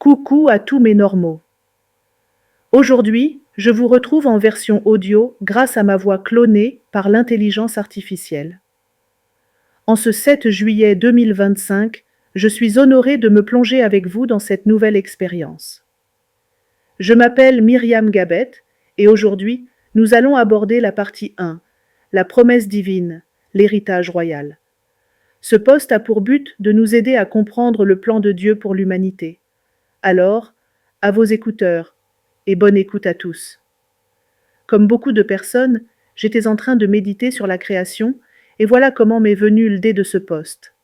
Coucou à tous mes normaux. Aujourd'hui, je vous retrouve en version audio grâce à ma voix clonée par l'intelligence artificielle. En ce 7 juillet 2025, je suis honorée de me plonger avec vous dans cette nouvelle expérience. Je m'appelle Myriam Gabet et aujourd'hui, nous allons aborder la partie 1, la promesse divine, l'héritage royal. Ce poste a pour but de nous aider à comprendre le plan de Dieu pour l'humanité. Alors, à vos écouteurs, et bonne écoute à tous. Comme beaucoup de personnes, j'étais en train de méditer sur la création, et voilà comment m'est venue l'idée de ce poste.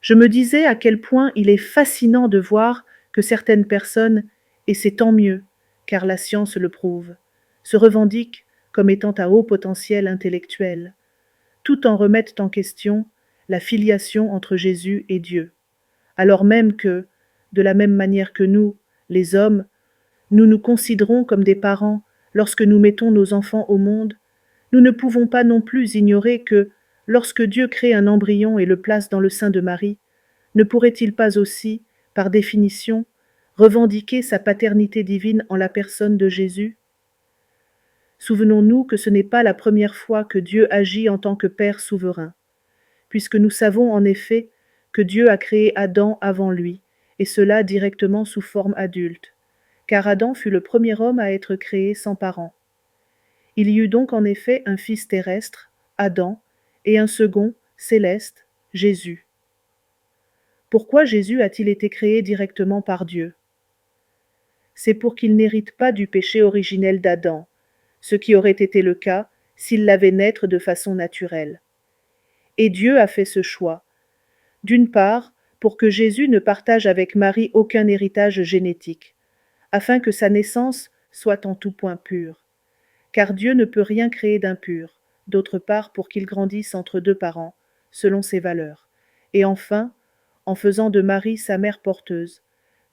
Je me disais à quel point il est fascinant de voir que certaines personnes, et c'est tant mieux, car la science le prouve, se revendiquent comme étant à haut potentiel intellectuel, tout en remettent en question la filiation entre Jésus et Dieu, alors même que, de la même manière que nous, les hommes, nous nous considérons comme des parents lorsque nous mettons nos enfants au monde, nous ne pouvons pas non plus ignorer que, lorsque Dieu crée un embryon et le place dans le sein de Marie, ne pourrait-il pas aussi, par définition, revendiquer sa paternité divine en la personne de Jésus? Souvenons-nous que ce n'est pas la première fois que Dieu agit en tant que Père souverain, puisque nous savons en effet que Dieu a créé Adam avant lui, et cela directement sous forme adulte, car Adam fut le premier homme à être créé sans parents. Il y eut donc en effet un fils terrestre, Adam, et un second, céleste, Jésus. Pourquoi Jésus a-t-il été créé directement par Dieu? C'est pour qu'il n'hérite pas du péché originel d'Adam, ce qui aurait été le cas s'il l'avait naître de façon naturelle. Et Dieu a fait ce choix, d'une part, pour que Jésus ne partage avec Marie aucun héritage génétique, afin que sa naissance soit en tout point pure, car Dieu ne peut rien créer d'impur, d'autre part pour qu'il grandisse entre deux parents, selon ses valeurs, et enfin, en faisant de Marie sa mère porteuse,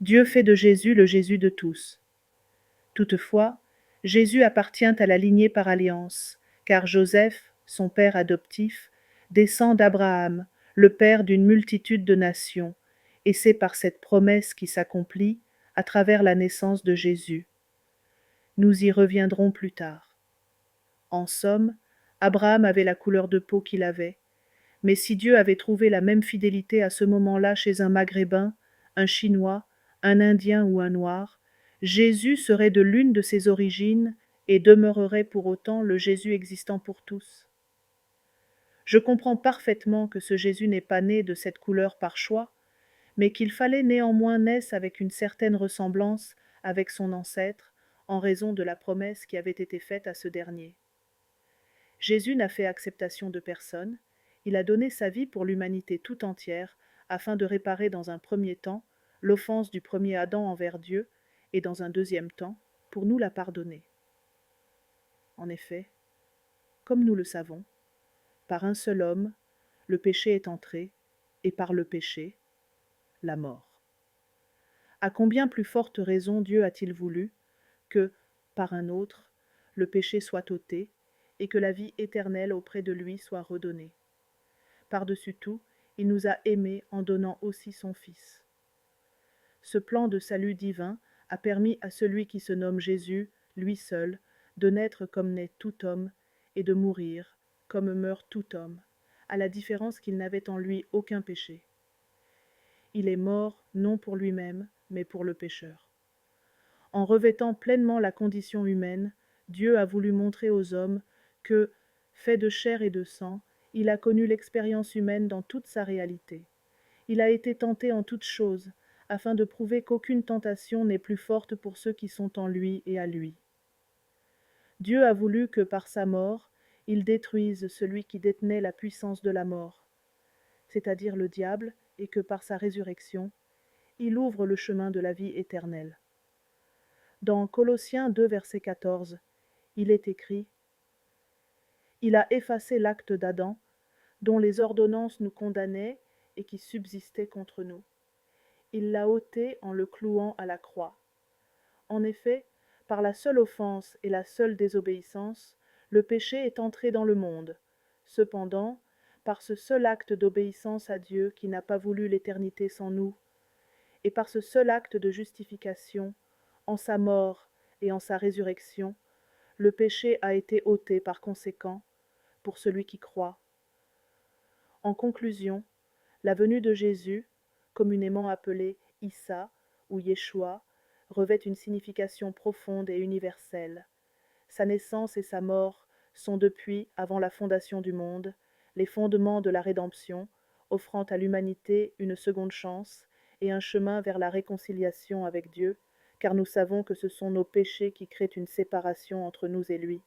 Dieu fait de Jésus le Jésus de tous. Toutefois, Jésus appartient à la lignée par alliance, car Joseph, son père adoptif, descend d'Abraham, le père d'une multitude de nations, et c'est par cette promesse qui s'accomplit à travers la naissance de Jésus. Nous y reviendrons plus tard. En somme, Abraham avait la couleur de peau qu'il avait, mais si Dieu avait trouvé la même fidélité à ce moment-là chez un Maghrébin, un Chinois, un Indien ou un Noir, Jésus serait de l'une de ses origines et demeurerait pour autant le Jésus existant pour tous. Je comprends parfaitement que ce Jésus n'est pas né de cette couleur par choix, mais qu'il fallait néanmoins naître avec une certaine ressemblance avec son ancêtre, en raison de la promesse qui avait été faite à ce dernier. Jésus n'a fait acceptation de personne, il a donné sa vie pour l'humanité tout entière, afin de réparer dans un premier temps l'offense du premier Adam envers Dieu, et dans un deuxième temps, pour nous la pardonner. En effet, comme nous le savons, par un seul homme, le péché est entré, et par le péché, la mort. À combien plus forte raison Dieu a-t-il voulu que, par un autre, le péché soit ôté, et que la vie éternelle auprès de lui soit redonnée. Par-dessus tout, il nous a aimés en donnant aussi son Fils. Ce plan de salut divin a permis à celui qui se nomme Jésus, lui seul, de naître comme naît tout homme, et de mourir comme meurt tout homme, à la différence qu'il n'avait en lui aucun péché. Il est mort non pour lui-même, mais pour le pécheur. En revêtant pleinement la condition humaine, Dieu a voulu montrer aux hommes que, fait de chair et de sang, il a connu l'expérience humaine dans toute sa réalité. Il a été tenté en toutes choses, afin de prouver qu'aucune tentation n'est plus forte pour ceux qui sont en lui et à lui. Dieu a voulu que, par sa mort, il détruise celui qui détenait la puissance de la mort, c'est-à-dire le diable, et que, par sa résurrection, il ouvre le chemin de la vie éternelle. Dans Colossiens 2, verset 14, il est écrit « Il a effacé l'acte d'Adam, dont les ordonnances nous condamnaient et qui subsistait contre nous. Il l'a ôté en le clouant à la croix. En effet, par la seule offense et la seule désobéissance, le péché est entré dans le monde. Cependant, par ce seul acte d'obéissance à Dieu qui n'a pas voulu l'éternité sans nous, et par ce seul acte de justification, en sa mort et en sa résurrection, le péché a été ôté par conséquent pour celui qui croit. En conclusion, la venue de Jésus, communément appelée Issa ou Yeshua, revêt une signification profonde et universelle. Sa naissance et sa mort sont depuis, avant la fondation du monde, les fondements de la rédemption, offrant à l'humanité une seconde chance et un chemin vers la réconciliation avec Dieu, car nous savons que ce sont nos péchés qui créent une séparation entre nous et lui.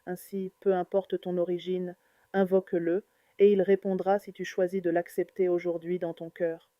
Ainsi, peu importe ton origine, invoque-le, et il répondra si tu choisis de l'accepter aujourd'hui dans ton cœur.